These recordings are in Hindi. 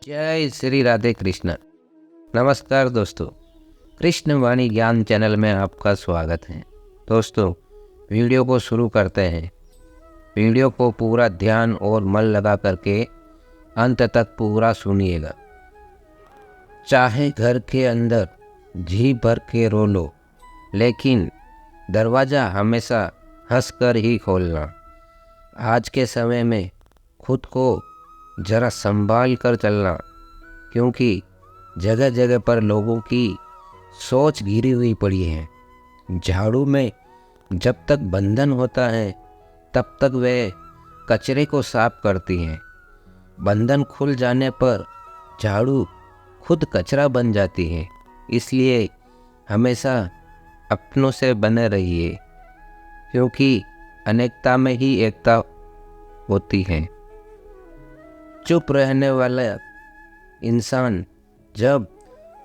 जय श्री राधे कृष्ण। नमस्कार दोस्तों, कृष्ण वाणी ज्ञान चैनल में आपका स्वागत है। दोस्तों, वीडियो को शुरू करते हैं। वीडियो को पूरा ध्यान और मन लगा करके अंत तक पूरा सुनिएगा। चाहे घर के अंदर जी भर के रो लो, लेकिन दरवाज़ा हमेशा हंसकर ही खोलना। आज के समय में खुद को जरा संभाल कर चलना, क्योंकि जगह जगह पर लोगों की सोच घिरी हुई पड़ी है। झाड़ू में जब तक बंधन होता है तब तक वे कचरे को साफ करती हैं। बंधन खुल जाने पर झाड़ू खुद कचरा बन जाती है। इसलिए हमेशा अपनों से बने रहिए, क्योंकि अनेकता में ही एकता होती है। चुप रहने वाला इंसान जब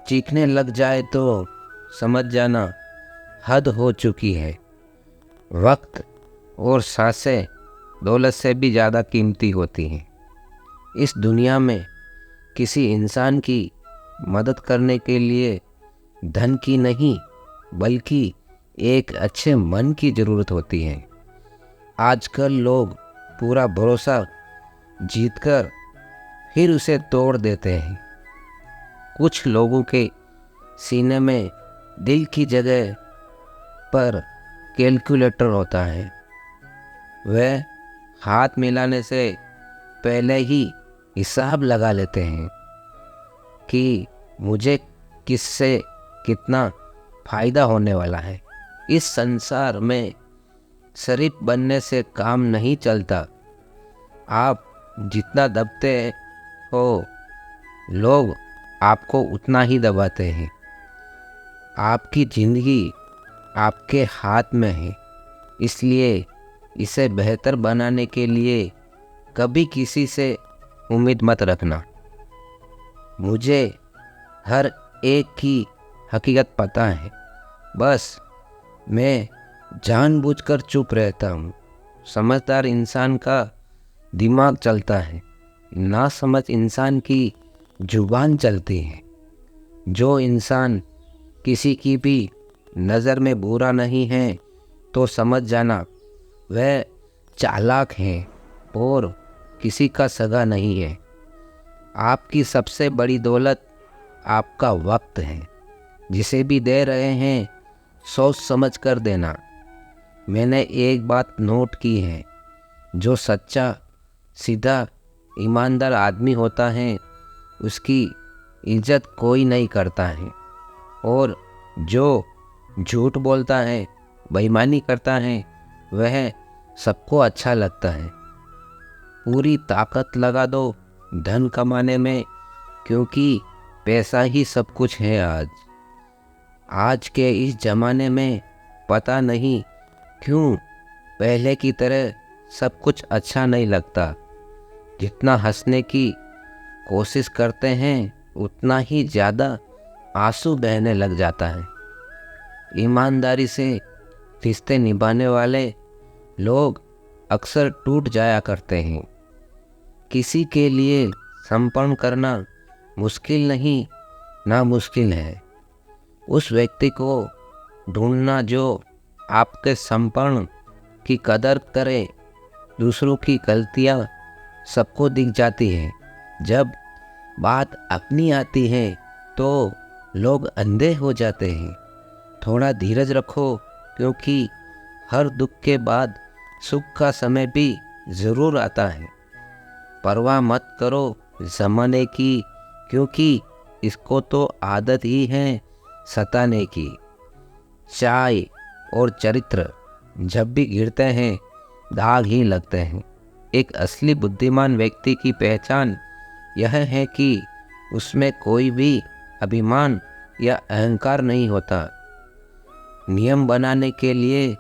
चीखने लग जाए तो समझ जाना हद हो चुकी है। वक्त और सांसें दौलत से भी ज़्यादा कीमती होती हैं। इस दुनिया में किसी इंसान की मदद करने के लिए धन की नहीं, बल्कि एक अच्छे मन की ज़रूरत होती है। आजकल लोग पूरा भरोसा जीतकर फिर उसे तोड़ देते हैं। कुछ लोगों के सीने में दिल की जगह पर कैलकुलेटर होता है। वह हाथ मिलाने से पहले ही हिसाब लगा लेते हैं कि मुझे किससे कितना फ़ायदा होने वाला है। इस संसार में शरीफ बनने से काम नहीं चलता। आप जितना दबते हो, लोग आपको उतना ही दबाते हैं। आपकी ज़िंदगी आपके हाथ में है, इसलिए इसे बेहतर बनाने के लिए कभी किसी से उम्मीद मत रखना। मुझे हर एक की हकीकत पता है, बस मैं जानबूझकर चुप रहता हूँ। समझदार इंसान का दिमाग चलता है, नासमझ इंसान की जुबान चलती है। जो इंसान किसी की भी नज़र में बुरा नहीं है तो समझ जाना वह चालाक है और किसी का सगा नहीं है। आपकी सबसे बड़ी दौलत आपका वक्त है। जिसे भी दे रहे हैं सोच समझ कर देना। मैंने एक बात नोट की है, जो सच्चा, सीधा, ईमानदार आदमी होता है उसकी इज्जत कोई नहीं करता है, और जो झूठ बोलता है, बेईमानी करता है, वह सबको अच्छा लगता है। पूरी ताकत लगा दो धन कमाने में, क्योंकि पैसा ही सब कुछ है। आज के इस ज़माने में पता नहीं क्यों पहले की तरह सब कुछ अच्छा नहीं लगता। जितना हंसने की कोशिश करते हैं उतना ही ज़्यादा आंसू बहने लग जाता है। ईमानदारी से रिश्ते निभाने वाले लोग अक्सर टूट जाया करते हैं। किसी के लिए समर्पण करना मुश्किल नहीं, नामुश्किल है। उस व्यक्ति को ढूंढना जो आपके समर्पण की कदर करे। दूसरों की गलतियाँ सबको दिख जाती हैं। जब बात अपनी आती है तो लोग अंधे हो जाते हैं। थोड़ा धीरज रखो, क्योंकि हर दुख के बाद सुख का समय भी ज़रूर आता है। परवाह मत करो ज़माने की, क्योंकि इसको तो आदत ही है सताने की। चाय और चरित्र जब भी गिरते हैं दाग ही लगते हैं। एक असली बुद्धिमान व्यक्ति की पहचान यह है कि उसमें कोई भी अभिमान या अहंकार नहीं होता। नियम बनाने के लिए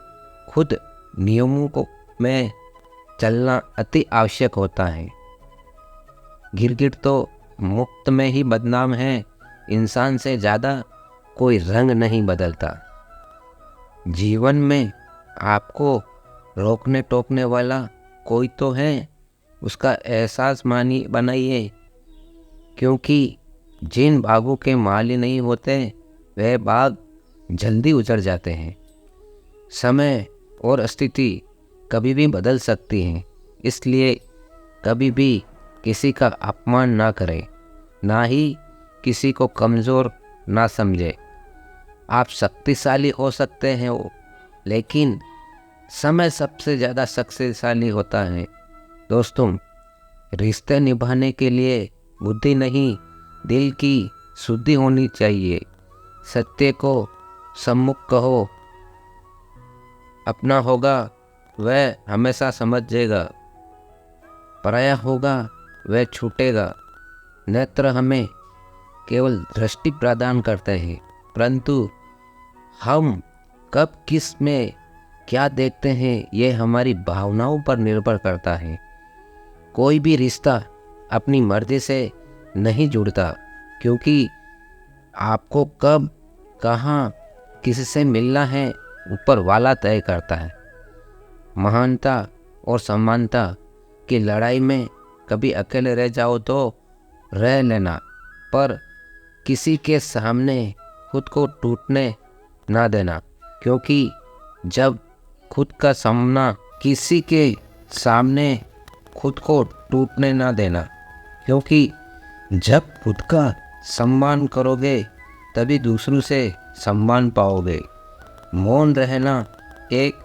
खुद नियमों में चलना अति आवश्यक होता है। गिरगिट तो मुफ्त में ही बदनाम है। इंसान से ज़्यादा कोई रंग नहीं बदलता। जीवन में आपको रोकने टोकने वाला कोई तो है, उसका एहसास बनाइए। क्योंकि जिन बागों के माली नहीं होते वह बाग जल्दी उजड़ जाते हैं। समय और स्थिति कभी भी बदल सकती हैं, इसलिए कभी भी किसी का अपमान ना करें, ना ही किसी को कमज़ोर ना समझे। आप शक्तिशाली हो सकते हैं लेकिन समय सबसे ज़्यादा शक्तिशाली होता है। दोस्तों, रिश्ते निभाने के लिए बुद्धि नहीं, दिल की शुद्धि होनी चाहिए। सत्य को सम्मुख कहो, अपना होगा वह हमेशा समझेगा, पराया होगा वह छूटेगा। नेत्र हमें केवल दृष्टि प्रदान करते हैं, परंतु हम कब किस में क्या देखते हैं ये हमारी भावनाओं पर निर्भर करता है। कोई भी रिश्ता अपनी मर्जी से नहीं जुड़ता, क्योंकि आपको कब कहाँ किससे मिलना है ऊपर वाला तय करता है। महानता और समानता की लड़ाई में कभी अकेले रह जाओ तो रह लेना, पर किसी के सामने खुद को टूटने ना देना, क्योंकि जब खुद का सामना किसी के सामने खुद को टूटने ना देना, क्योंकि जब खुद का सम्मान करोगे तभी दूसरों से सम्मान पाओगे। मौन रहना एक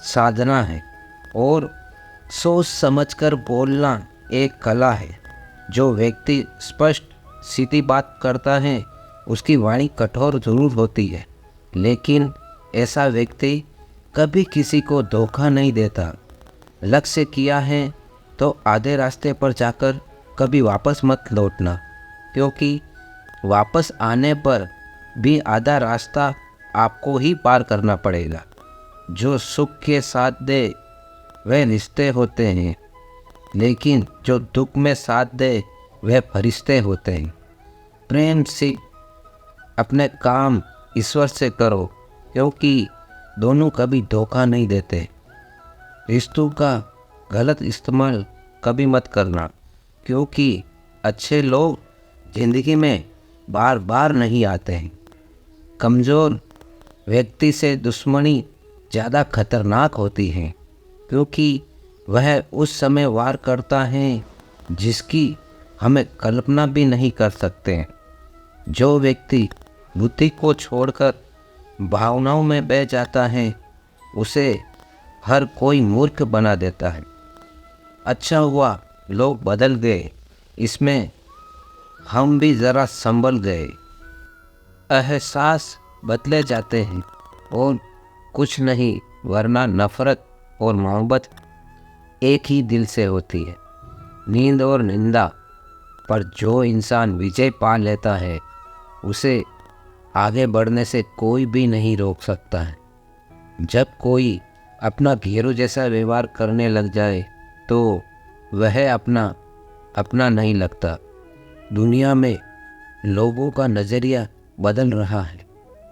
साधना है और सोच समझकर बोलना एक कला है। जो व्यक्ति स्पष्ट सीधी बात करता है उसकी वाणी कठोर जरूर होती है, लेकिन ऐसा व्यक्ति कभी किसी को धोखा नहीं देता। लक्ष्य किया है तो आधे रास्ते पर जाकर कभी वापस मत लौटना, क्योंकि वापस आने पर भी आधा रास्ता आपको ही पार करना पड़ेगा। जो सुख के साथ दे वह रिश्ते होते हैं, लेकिन जो दुख में साथ दे वह फरिश्ते होते हैं। प्रेम से अपने काम ईश्वर से करो, क्योंकि दोनों कभी धोखा नहीं देते। रिश्तों का गलत इस्तेमाल कभी मत करना, क्योंकि अच्छे लोग जिंदगी में बार बार नहीं आते हैं। कमज़ोर व्यक्ति से दुश्मनी ज़्यादा खतरनाक होती है, क्योंकि वह उस समय वार करता है जिसकी हमें कल्पना भी नहीं कर सकते हैं। जो व्यक्ति बुद्धि को छोड़कर भावनाओं में बह जाता है उसे हर कोई मूर्ख बना देता है। अच्छा हुआ लोग बदल गए, इसमें हम भी ज़रा संभल गए। एहसास बदले जाते हैं और कुछ नहीं, वरना नफ़रत और मोहब्बत एक ही दिल से होती है। नींद और निंदा पर जो इंसान विजय पा लेता है उसे आगे बढ़ने से कोई भी नहीं रोक सकता है। जब कोई अपना घेरू जैसा व्यवहार करने लग जाए तो वह अपना नहीं लगता। दुनिया में लोगों का नज़रिया बदल रहा है।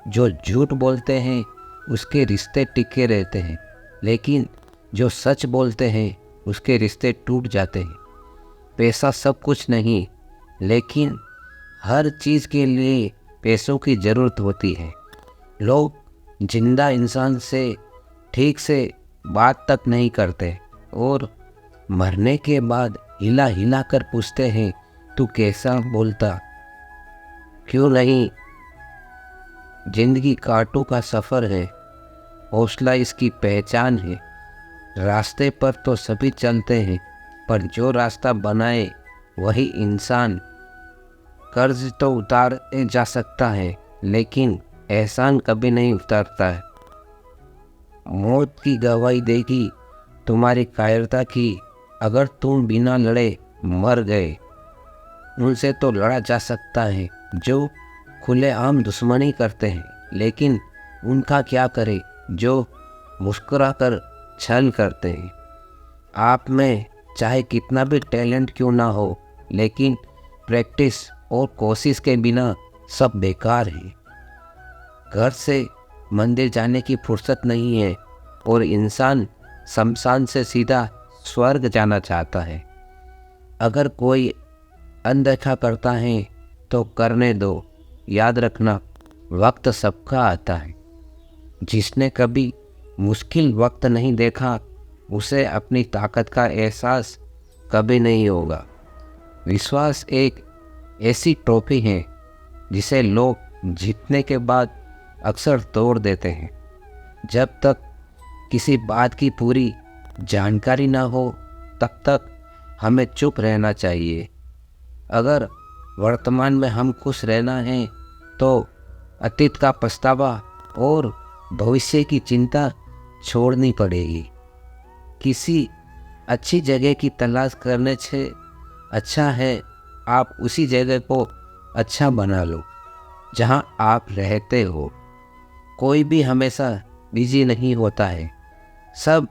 जो झूठ बोलते हैं उसके रिश्ते टिके रहते हैं, लेकिन जो सच बोलते हैं उसके रिश्ते टूट जाते हैं। पैसा सब कुछ नहीं, लेकिन हर चीज़ के लिए पैसों की ज़रूरत होती है। लोग जिंदा इंसान से ठीक से बात तक नहीं करते और मरने के बाद हिला हिला कर पूछते हैं तू कैसा बोलता, क्यों नहीं। जिंदगी कांटों का सफ़र है, हौसला इसकी पहचान है। रास्ते पर तो सभी चलते हैं, पर जो रास्ता बनाए वही इंसान। कर्ज तो उतारे जा सकता है, लेकिन एहसान कभी नहीं उतारता है। मौत की गवाही देगी तुम्हारी कायरता की अगर तुम बिना लड़े मर गए। उनसे तो लड़ा जा सकता है जो खुलेआम दुश्मनी करते हैं, लेकिन उनका क्या करे जो मुस्कुराकर छल करते हैं। आप में चाहे कितना भी टैलेंट क्यों ना हो, लेकिन प्रैक्टिस और कोशिश के बिना सब बेकार है। घर से मंदिर जाने की फुर्सत नहीं है और इंसान शमशान से सीधा स्वर्ग जाना चाहता है। अगर कोई अनदेखा करता है तो करने दो। याद रखना, वक्त सबका आता है। जिसने कभी मुश्किल वक्त नहीं देखा उसे अपनी ताकत का एहसास कभी नहीं होगा। विश्वास एक ऐसी ट्रॉफी है जिसे लोग जीतने के बाद अक्सर तोड़ देते हैं। जब तक किसी बात की पूरी जानकारी ना हो तब तक हमें चुप रहना चाहिए। अगर वर्तमान में हम खुश रहना है तो अतीत का पछतावा और भविष्य की चिंता छोड़नी पड़ेगी। किसी अच्छी जगह की तलाश करने से अच्छा है आप उसी जगह को अच्छा बना लो जहां आप रहते हो। कोई भी हमेशा बिजी नहीं होता है, सब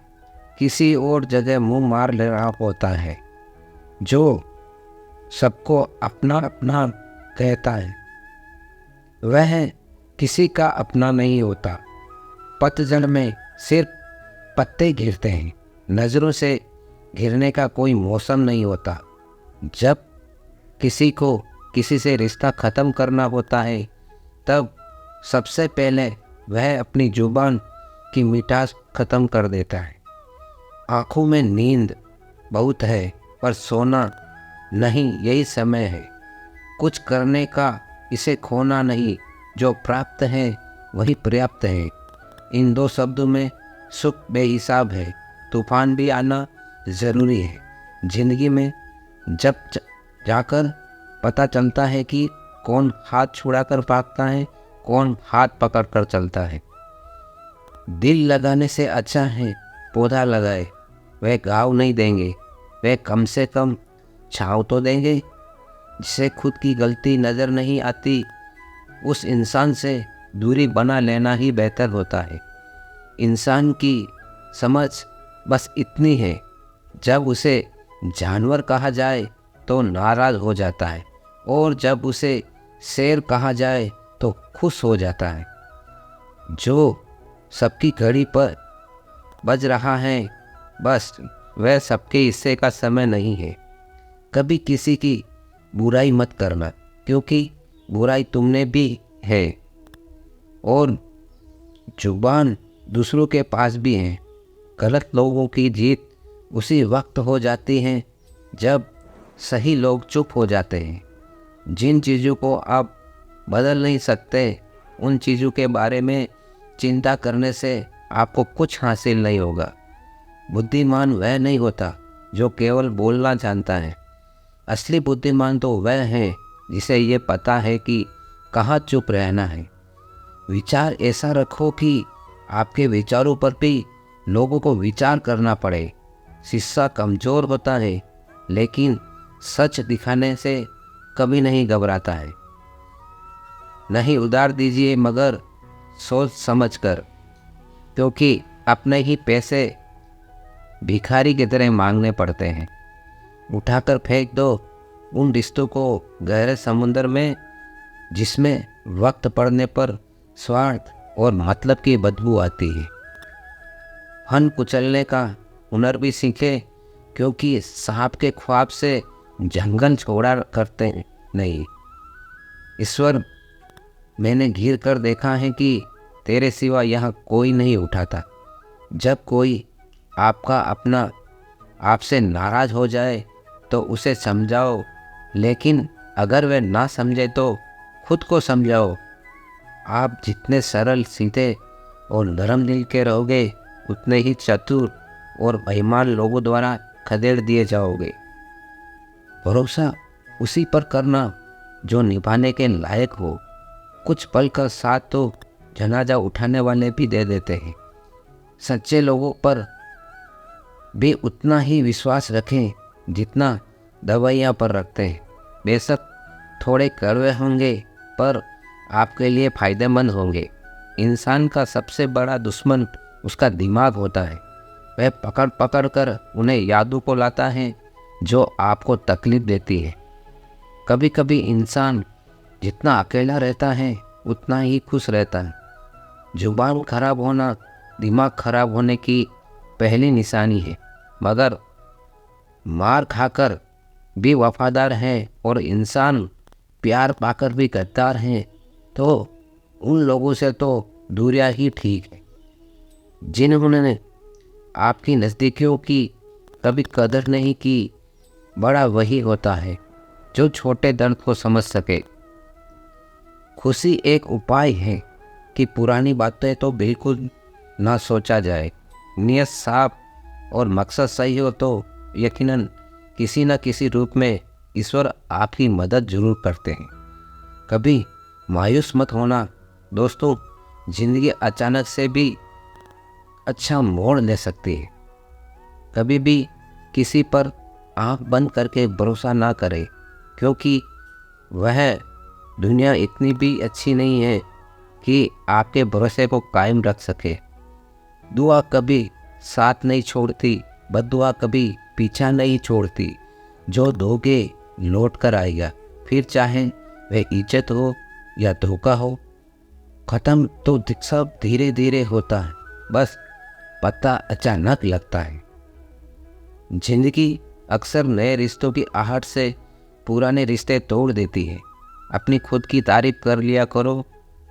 किसी और जगह मुंह मार ले रहा होता है। जो सबको अपना अपना कहता है वह किसी का अपना नहीं होता। पतझड़ में सिर्फ पत्ते गिरते हैं, नज़रों से गिरने का कोई मौसम नहीं होता। जब किसी को किसी से रिश्ता ख़त्म करना होता है तब सबसे पहले वह अपनी जुबान की मिठास ख़त्म कर देता है। आँखों में नींद बहुत है पर सोना नहीं, यही समय है। कुछ करने का, इसे खोना नहीं। जो प्राप्त है वही पर्याप्त है। इन दो शब्दों में सुख बेहिसाब है। तूफान भी आना ज़रूरी है। जिंदगी में जब जाकर पता चलता है कि कौन हाथ छुड़ाकर भागता है, कौन हाथ पकड़कर चलता है। दिल लगाने से अच्छा है पौधा लगाए। वह घाव नहीं देंगे, वह कम से कम छाँव तो देंगे। जिसे खुद की गलती नज़र नहीं आती उस इंसान से दूरी बना लेना ही बेहतर होता है। इंसान की समझ बस इतनी है, जब उसे जानवर कहा जाए तो नाराज़ हो जाता है और जब उसे शेर कहा जाए तो खुश हो जाता है। जो सबकी घड़ी पर बज रहा है बस वह सबके हिस्से का समय नहीं है। कभी किसी की बुराई मत करना, क्योंकि बुराई तुमने भी है और जुबान दूसरों के पास भी है। गलत लोगों की जीत उसी वक्त हो जाती है जब सही लोग चुप हो जाते हैं। जिन चीज़ों को आप बदल नहीं सकते उन चीज़ों के बारे में चिंता करने से आपको कुछ हासिल नहीं होगा। बुद्धिमान वह नहीं होता जो केवल बोलना जानता है। असली बुद्धिमान तो वह है जिसे ये पता है कि कहाँ चुप रहना है। विचार ऐसा रखो कि आपके विचारों पर भी लोगों को विचार करना पड़े। शीशा कमज़ोर होता है लेकिन सच दिखाने से कभी नहीं घबराता है। नहीं उधार दीजिए मगर सोच समझ कर, क्योंकि अपने ही पैसे भिखारी की तरह मांगने पड़ते हैं। उठाकर फेंक दो उन रिश्तों को गहरे समुद्र में जिसमें वक्त पड़ने पर स्वार्थ और मतलब की बदबू आती है। हन कुचलने का हुनर भी सीखे, क्योंकि सांप के ख्वाब से जंगल छोड़ा करते नहीं। ईश्वर, मैंने घिर कर देखा है कि तेरे सिवा यहाँ कोई नहीं उठाता। जब कोई आपका अपना आपसे नाराज़ हो जाए तो उसे समझाओ, लेकिन अगर वह ना समझे तो खुद को समझाओ। आप जितने सरल, सीधे और नरम दिल के रहोगे उतने ही चतुर और बेईमान लोगों द्वारा खदेड़ दिए जाओगे। भरोसा उसी पर करना जो निभाने के लायक हो। कुछ पल का साथ तो जनाजा उठाने वाले भी दे देते हैं। सच्चे लोगों पर भी उतना ही विश्वास रखें जितना दवाइयाँ पर रखते हैं। बेशक थोड़े कड़वे होंगे पर आपके लिए फ़ायदेमंद होंगे। इंसान का सबसे बड़ा दुश्मन उसका दिमाग होता है। वह पकड़ पकड़ कर उन्हें यादों को लाता है जो आपको तकलीफ़ देती है। कभी कभी इंसान जितना अकेला रहता है उतना ही खुश रहता है। जुबान खराब होना दिमाग खराब होने की पहली निशानी है, मगर मार खाकर भी वफादार हैं और इंसान प्यार पाकर भी गद्दार हैं, तो उन लोगों से तो दूरियां ही ठीक है। जिन्होंने आपकी नज़दीकियों की कभी कदर नहीं की, बड़ा वही होता है जो छोटे दर्द को समझ सके। खुशी एक उपाय है कि पुरानी बातें तो बिल्कुल ना सोचा जाए। नियत साफ और मकसद सही हो तो यकीनन किसी न किसी रूप में ईश्वर आपकी मदद जरूर करते हैं। कभी मायूस मत होना दोस्तों, जिंदगी अचानक से भी अच्छा मोड़ ले सकती है। कभी भी किसी पर आंख बंद करके भरोसा ना करें, क्योंकि वह दुनिया इतनी भी अच्छी नहीं है कि आपके भरोसे को कायम रख सके। दुआ कभी साथ नहीं छोड़ती, बद्दुआ कभी पीछा नहीं छोड़ती। जो दोगे लौट कर आएगा, फिर चाहे वह इज्जत हो या धोखा हो। ख़त्म तो सब धीरे धीरे होता है, बस पता अचानक लगता है। जिंदगी अक्सर नए रिश्तों की आहट से पुराने रिश्ते तोड़ देती है। अपनी खुद की तारीफ कर लिया करो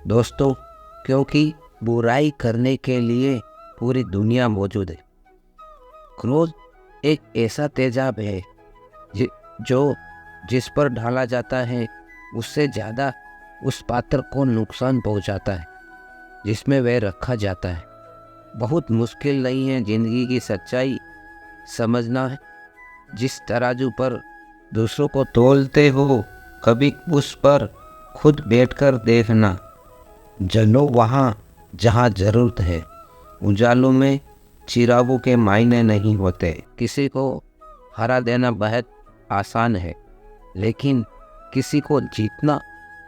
दोस्तों, क्योंकि बुराई करने के लिए पूरी दुनिया मौजूद है। क्रोध एक ऐसा तेजाब है जो जिस पर ढाला जाता है उससे ज़्यादा उस पात्र को नुकसान पहुंचाता है जिसमें वह रखा जाता है। बहुत मुश्किल नहीं है ज़िंदगी की सच्चाई समझना है। जिस तराजू पर दूसरों को तोलते हो, कभी उस पर खुद बैठकर देखना। जलो वहाँ जहाँ ज़रूरत है। उजालों में चिरागों के मायने नहीं होते। किसी को हरा देना बहुत आसान है, लेकिन किसी को जीतना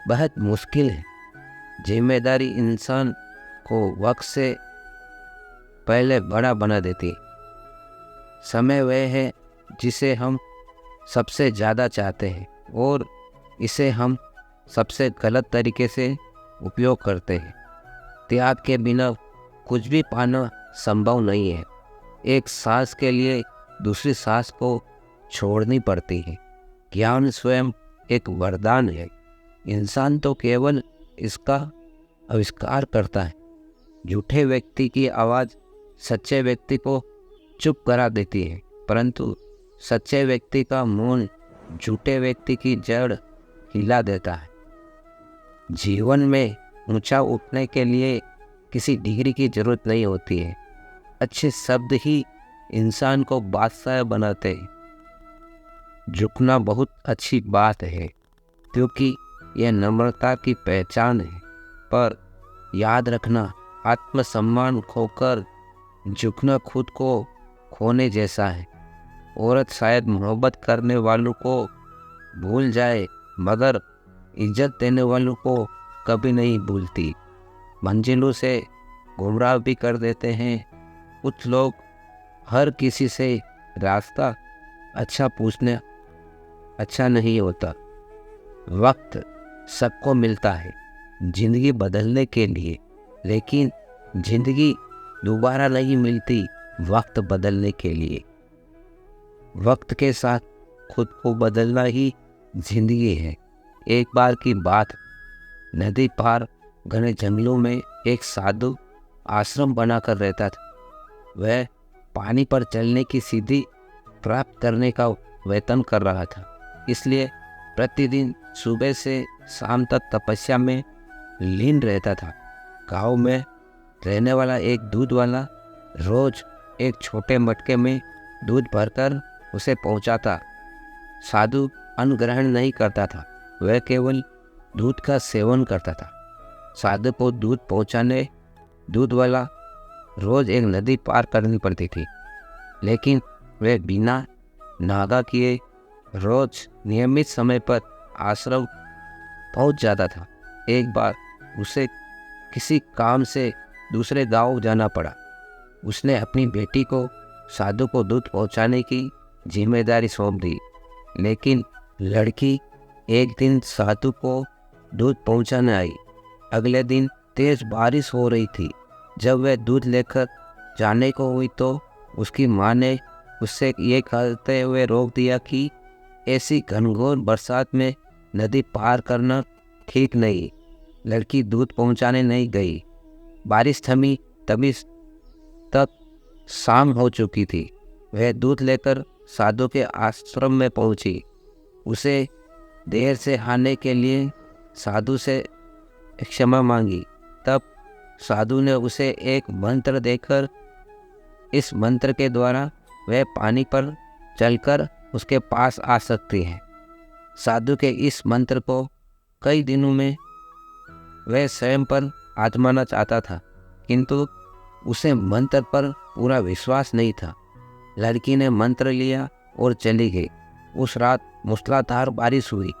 बहुत मुश्किल है। जिम्मेदारी इंसान को वक्त से पहले बड़ा बना देती है। समय वह है जिसे हम सबसे ज़्यादा चाहते हैं और इसे हम सबसे गलत तरीके से उपयोग करते हैं। त्याग के बिना कुछ भी पाना संभव नहीं है। एक सांस के लिए दूसरी सांस को छोड़नी पड़ती है। ज्ञान स्वयं एक वरदान है, इंसान तो केवल इसका आविष्कार करता है। झूठे व्यक्ति की आवाज़ सच्चे व्यक्ति को चुप करा देती है, परंतु सच्चे व्यक्ति का मौन झूठे व्यक्ति की जड़ हिला देता है। जीवन में ऊंचा उठने के लिए किसी डिग्री की जरूरत नहीं होती है। अच्छे शब्द ही इंसान को बादशाह बनाते हैं। झुकना बहुत अच्छी बात है, क्योंकि यह नम्रता की पहचान है, पर याद रखना आत्मसम्मान खोकर झुकना खुद को खोने जैसा है। औरत शायद मोहब्बत करने वालों को भूल जाए, मगर इज्जत देने वालों को कभी नहीं भूलती। मंजिलों से गुमराह भी कर देते हैं कुछ लोग। हर किसी से रास्ता अच्छा पूछना अच्छा नहीं होता। वक्त सबको मिलता है ज़िंदगी बदलने के लिए, लेकिन ज़िंदगी दोबारा नहीं मिलती वक्त बदलने के लिए। वक्त के साथ खुद को बदलना ही ज़िंदगी है। एक बार की बात, नदी पार घने जंगलों में एक साधु आश्रम बनाकर रहता था। वह पानी पर चलने की सिद्धि प्राप्त करने का वेतन कर रहा था, इसलिए प्रतिदिन सुबह से शाम तक तपस्या में लीन रहता था। गांव में रहने वाला एक दूध वाला रोज एक छोटे मटके में दूध भरकर उसे पहुंचाता। साधु अन्न ग्रहण नहीं करता था, वह केवल दूध का सेवन करता था। साधु को दूध पहुंचाने दूध वाला रोज एक नदी पार करनी पड़ती थी, लेकिन वह बिना नागा किए रोज नियमित समय पर आश्रम पहुंच जाता था। एक बार उसे किसी काम से दूसरे गांव जाना पड़ा। उसने अपनी बेटी को साधु को दूध पहुंचाने की जिम्मेदारी सौंप दी, लेकिन लड़की एक दिन साधु को दूध पहुंचाने आई। अगले दिन तेज बारिश हो रही थी। जब वह दूध लेकर जाने को हुई तो उसकी माँ ने उससे ये कहते हुए रोक दिया कि ऐसी घनघोर बरसात में नदी पार करना ठीक नहीं। लड़की दूध पहुंचाने नहीं गई। बारिश थमी तभी तक शाम हो चुकी थी। वह दूध लेकर साधु के आश्रम में पहुंची। उसे देर से आने के लिए साधु से क्षमा मांगी। तब साधु ने उसे एक मंत्र देकर इस मंत्र के द्वारा वह पानी पर चलकर उसके पास आ सकती है। साधु के इस मंत्र को कई दिनों में वह स्वयं पर आजमाना चाहता था, किंतु उसे मंत्र पर पूरा विश्वास नहीं था। लड़की ने मंत्र लिया और चली गई। उस रात मूसलाधार बारिश हुई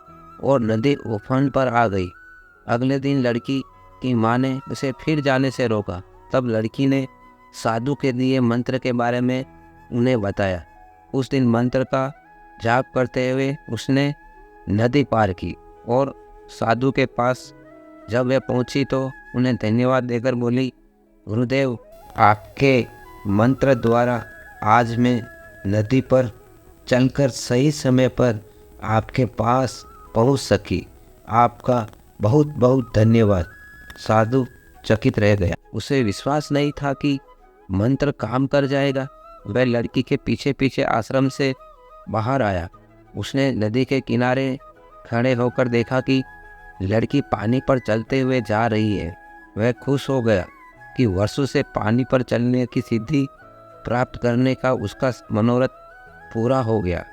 और नदी उफान पर आ गई। अगले दिन लड़की की माँ ने उसे फिर जाने से रोका। तब लड़की ने साधु के दिए मंत्र के बारे में उन्हें बताया। उस दिन मंत्र का जाप करते हुए उसने नदी पार की और साधु के पास जब वह पहुंची तो उन्हें धन्यवाद देकर बोली, गुरुदेव, आपके मंत्र द्वारा आज मैं नदी पर चलकर सही समय पर आपके पास पहुंच सकी। आपका बहुत बहुत धन्यवाद। साधु चकित रह गया। उसे विश्वास नहीं था कि मंत्र काम कर जाएगा। वह लड़की के पीछे पीछे आश्रम से बाहर आया। उसने नदी के किनारे खड़े होकर देखा कि लड़की पानी पर चलते हुए जा रही है। वह खुश हो गया कि वर्षों से पानी पर चलने की सिद्धि प्राप्त करने का उसका मनोरथ पूरा हो गया।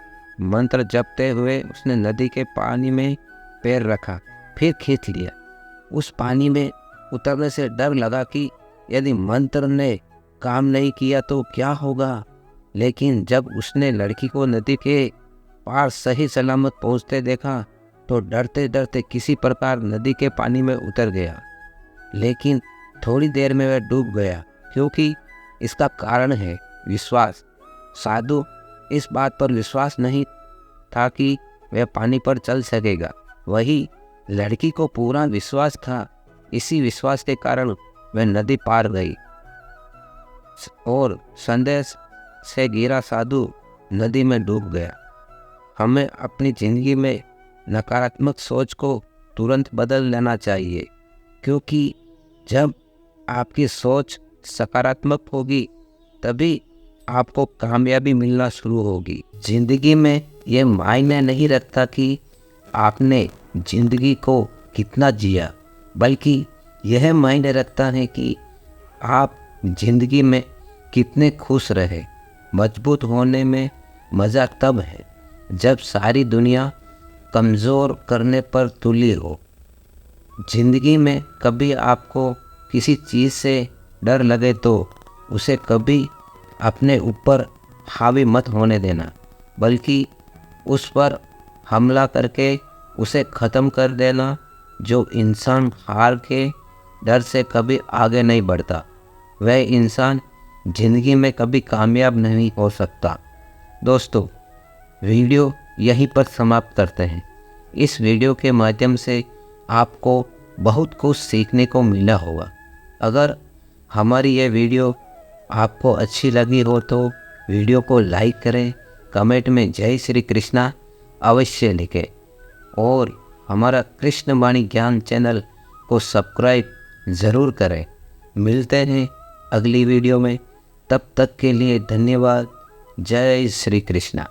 मंत्र जपते हुए उसने नदी के पानी में पैर रखा, फिर खींच लिया। उस पानी में उतरने से डर लगा कि यदि मंत्र ने काम नहीं किया तो क्या होगा। लेकिन जब उसने लड़की को नदी के पार सही सलामत पहुंचते देखा तो डरते डरते किसी प्रकार नदी के पानी में उतर गया। लेकिन थोड़ी देर में वह डूब गया, क्योंकि इसका कारण है विश्वास। साधु इस बात पर विश्वास नहीं था कि वह पानी पर चल सकेगा। वही लड़की को पूरा विश्वास था। इसी विश्वास के कारण वह नदी पार गई और संदेह से घिरा साधु नदी में डूब गया। हमें अपनी जिंदगी में नकारात्मक सोच को तुरंत बदल लेना चाहिए, क्योंकि जब आपकी सोच सकारात्मक होगी तभी आपको कामयाबी मिलना शुरू होगी। जिंदगी में ये मायने नहीं रखता कि आपने जिंदगी को कितना जिया, बल्कि यह मायने रखता है कि आप जिंदगी में कितने खुश रहे। मजबूत होने में मज़ा तब है जब सारी दुनिया कमज़ोर करने पर तुली हो। जिंदगी में कभी आपको किसी चीज़ से डर लगे तो उसे कभी अपने ऊपर हावी मत होने देना, बल्कि उस पर हमला करके उसे ख़त्म कर देना। जो इंसान हार के डर से कभी आगे नहीं बढ़ता, वह इंसान ज़िंदगी में कभी कामयाब नहीं हो सकता। दोस्तों, वीडियो यहीं पर समाप्त करते हैं। इस वीडियो के माध्यम से आपको बहुत कुछ सीखने को मिला होगा। अगर हमारी ये वीडियो आपको अच्छी लगी हो तो वीडियो को लाइक करें, कमेंट में जय श्री कृष्णा अवश्य लिखें और हमारा कृष्ण वाणी ज्ञान चैनल को सब्सक्राइब ज़रूर करें। मिलते हैं अगली वीडियो में, तब तक के लिए धन्यवाद। जय श्री कृष्णा।